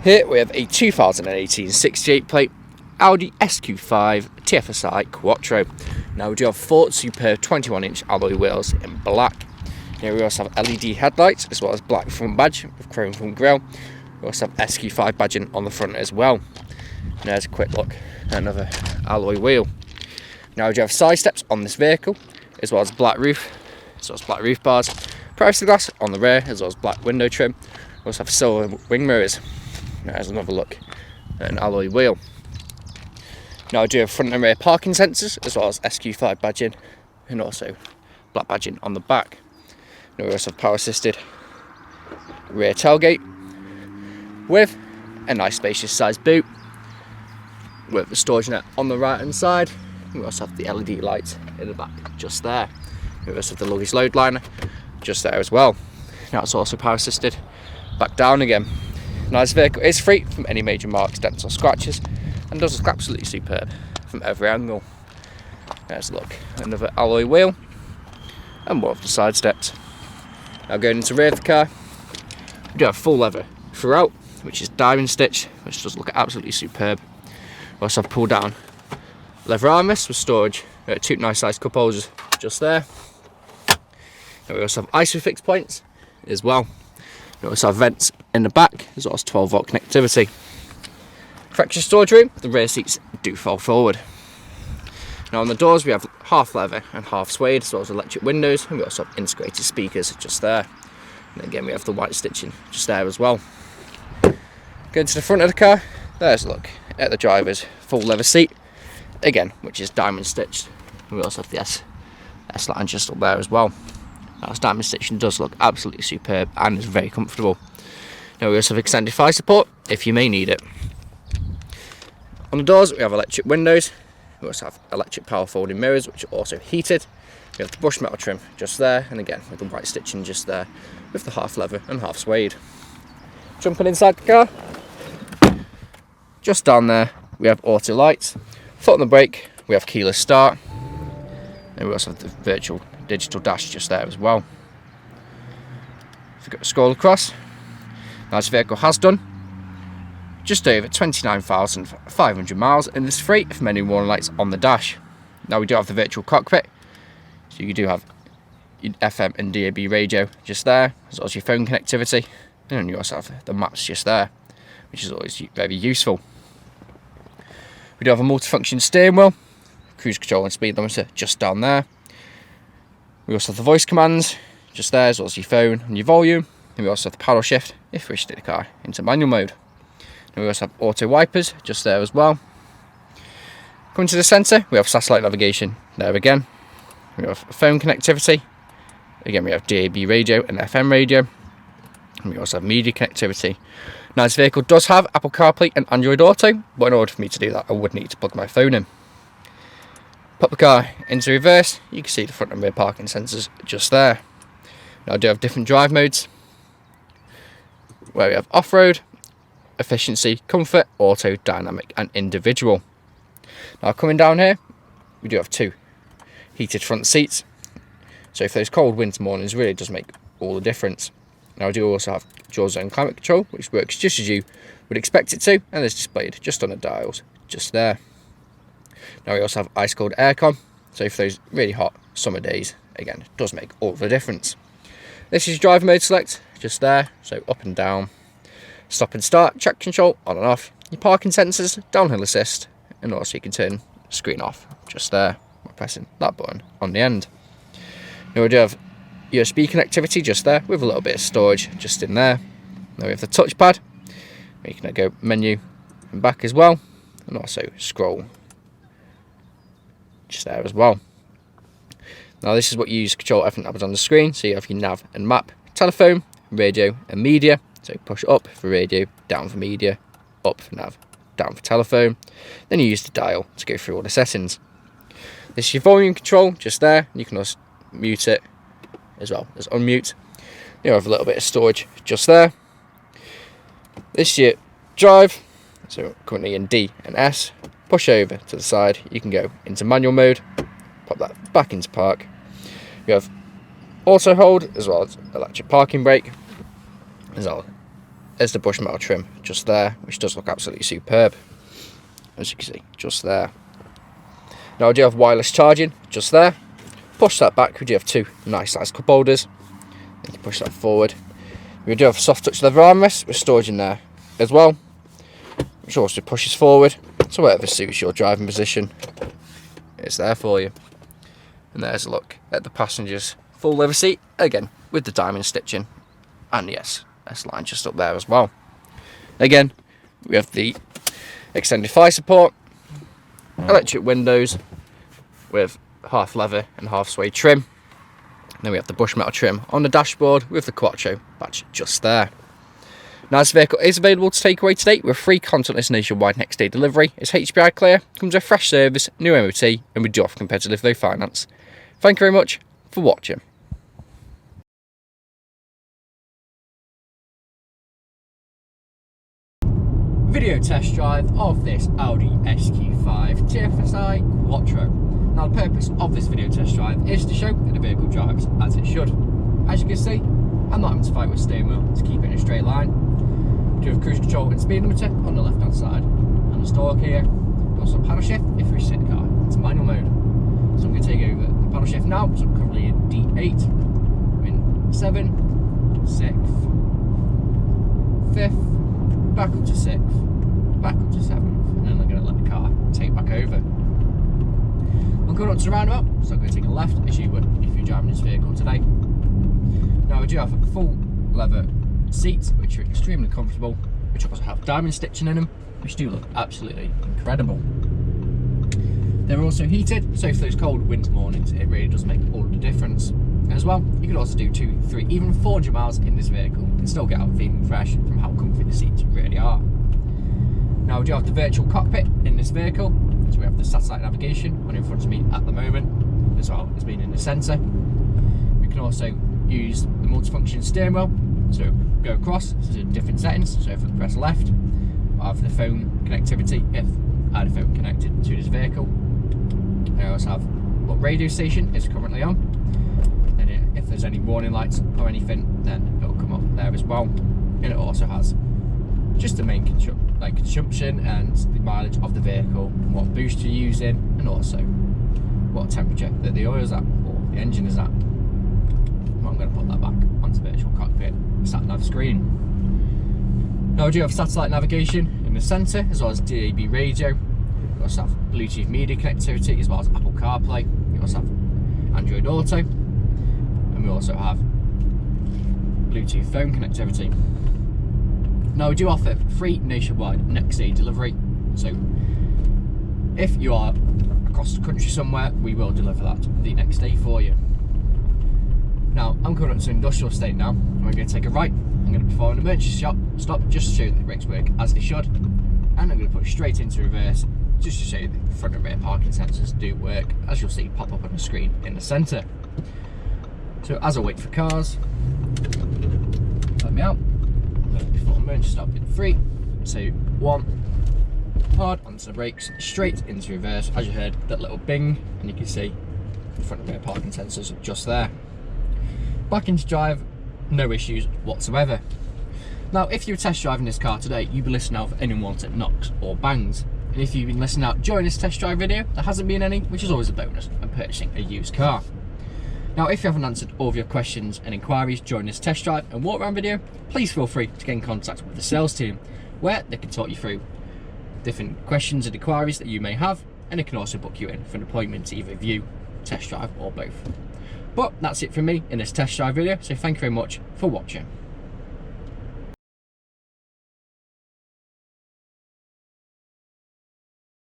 Here we have a 2018 68 plate Audi SQ5 TFSI Quattro. Now we do have 4 superb 21-inch alloy wheels in black. Here we also have LED headlights as well as black front badge with chrome front grille. We also have SQ5 badging on the front as well. And there's a quick look at another alloy wheel. Now we do have side steps on this vehicle as well as black roof, as well as black roof bars, privacy glass on the rear as well as black window trim. We also have silver wing mirrors. There's another look at an alloy wheel. Now I do have front and rear parking sensors as well as SQ5 badging and also black badging on the back. Now we also have power assisted rear tailgate with a nice spacious sized boot with the storage net on the right hand side. We also have the LED lights in the back just there. We also have the luggage load liner just there as well. Now it's also power assisted back down again. Now this vehicle is free from any major marks, dents or scratches and does look absolutely superb from every angle. There's a look at another alloy wheel and more of the side steps. Now going into the rear of the car, we do have full leather throughout, which is diamond stitched, which does look absolutely superb. We also have pull down leather armrests with storage, 2 nice sized cup holders just there. And we also have ISOFIX points as well. We also have vents in the back as well as 12 volt connectivity. For extra storage room, the rear seats do fold forward. Now on the doors we have half leather and half suede as well as electric windows, and we also have integrated speakers just there. And again we have the white stitching just there as well. Going to the front of the car, there's a look at the driver's full leather seat, again which is diamond stitched. And we also have the S-line just up there as well. Now this diamond stitching does look absolutely superb and is very comfortable. Now we also have extended fire support if you may need it. On the doors we have electric windows. We also have electric power folding mirrors which are also heated. We have the brushed metal trim just there, and again with the white stitching just there with the half leather and half suede. Jumping inside the car, just down there we have auto lights, foot on the brake, we have keyless start, and we also have the virtual digital dash just there as well. If we go to scroll across, now this vehicle has done just over 29,500 miles and is free from any warning lights on the dash. Now we do have the virtual cockpit, so you do have your FM and DAB radio just there, as well as your phone connectivity, and then you also have the maps just there, which is always very useful. We do have a multifunction steering wheel, cruise control and speed limiter just down there. We also have the voice commands just there, as well as your phone and your volume. And we also have the paddle shift if we wish to take the car into manual mode. And we also have auto wipers just there as well. Coming to the centre, we have satellite navigation there again. We have phone connectivity. Again, we have DAB radio and FM radio. And we also have media connectivity. Now this vehicle does have Apple CarPlay and Android Auto, but in order for me to do that I would need to plug my phone in. Pop the car into reverse, you can see the front and rear parking sensors just there. Now I do have different drive modes, where we have off-road, efficiency, comfort, auto, dynamic and individual. Now coming down here, we do have 2 heated front seats, so if those cold winter mornings really does make all the difference. Now I do also have dual zone climate control, which works just as you would expect it to, and is displayed just on the dials just there. Now we also have ice cold aircon, so for those really hot summer days, again, it does make all the difference. This is driver mode select, just there, so up and down, stop and start, track control, on and off, your parking sensors, downhill assist, and also you can turn the screen off, just there, by pressing that button on the end. Now we do have USB connectivity just there, with a little bit of storage just in there. Now we have the touchpad, where you can go menu and back as well, and also scroll just there as well. Now this is what you use to control everything that happens on the screen, so you have your nav and map, telephone, radio and media, so push up for radio, down for media, up for nav, down for telephone, then you use the dial to go through all the settings. This is your volume control just there, you can also mute it as well as unmute. You have a little bit of storage just there. This is your drive, so currently in D and S. Push over to the side, you can go into manual mode, pop that back into park. You have auto hold, as well as electric parking brake, as well as the brush metal trim just there, which does look absolutely superb, as you can see, just there. Now I do have wireless charging just there. Push that back, we do have two nice sized cup holders. You can push that forward. We do have a soft touch leather armrest with storage in there as well, which also pushes forward, so whatever suits your driving position, it's there for you. And there's a look at the passenger's full leather seat, again with the diamond stitching, and yes, S-line just up there as well. Again, we have the extended thigh support, electric windows with half leather and half suede trim. And then we have the brush metal trim on the dashboard with the Quattro badge just there. Now this vehicle is available to take away today with free contactless nationwide next day delivery. It's HPI clear, comes with fresh service, new MOT, and we do offer competitive low finance. Thank you very much for watching. Video test drive of this Audi SQ5 TFSI Quattro. Now the purpose of this video test drive is to show that the vehicle drives as it should. As you can see, I'm not having to fight with steering wheel to keep it in a straight line. We do have cruise control and speed limiter on the left hand side. And the stalk here, we also have paddle shift if we set the car into manual mode. So I'm going to take over the paddle shift now, so I'm currently in D8, I'm in 7, 6th, 5th, back up to 6th, back up to 7th, and then I'm going to let the car take back over. I'm going up to the roundabout, so I'm going to take a left as you would if you're driving this vehicle today. Now we do have full leather seats, which are extremely comfortable, which also have diamond stitching in them, which do look absolutely incredible. They're also heated, so for those cold winter mornings, it really does make all of the difference. As well, you can also do 2, 3, even 400 miles in this vehicle and still get out feeling fresh from how comfy the seats really are. Now we do have the virtual cockpit in this vehicle, so we have the satellite navigation on in front of me at the moment, as well as being in the centre. We can also use the multifunction steering wheel, so go across, so there's different settings, so if I press left, I have the phone connectivity if I had a phone connected to this vehicle. I also have what radio station is currently on, and if there's any warning lights or anything, then it'll come up there as well. And it also has just the main consumption and the mileage of the vehicle, and what boost you're using, and also what temperature that the oil's at or the engine is at. I'm going to put that back onto virtual cockpit sat nav screen. Now I do have satellite navigation in the centre, as well as DAB radio. We also have Bluetooth media connectivity, as well as Apple CarPlay. We also have Android Auto, and we also have Bluetooth phone connectivity. Now we do offer free nationwide next day delivery, so if you are across the country somewhere, we will deliver that the next day for you. Now I'm coming up to industrial estate now, and we're going to take a right. I'm going to perform an emergency stop just to show that the brakes work as they should, and I'm going to put straight into reverse just to show you that the front and rear parking sensors do work, as you'll see pop up on the screen in the centre. So as I wait for cars, let me out. Before emergency stop in 3, 2, 1, hard onto the brakes, straight into reverse. As you heard that little bing, and you can see the front and rear parking sensors just there. Back into drive, no issues whatsoever. Now if you were test driving this car today, you'd be listening out for any unwanted knocks or bangs. And if you've been listening out during this test drive video, there hasn't been any, which is always a bonus when purchasing a used car. Now if you haven't answered all of your questions and inquiries during this test drive and walk around video, please feel free to get in contact with the sales team, where they can talk you through different questions and inquiries that you may have, and they can also book you in for an appointment to either view, test drive, or both. But that's it from me in this test drive video, so thank you very much for watching.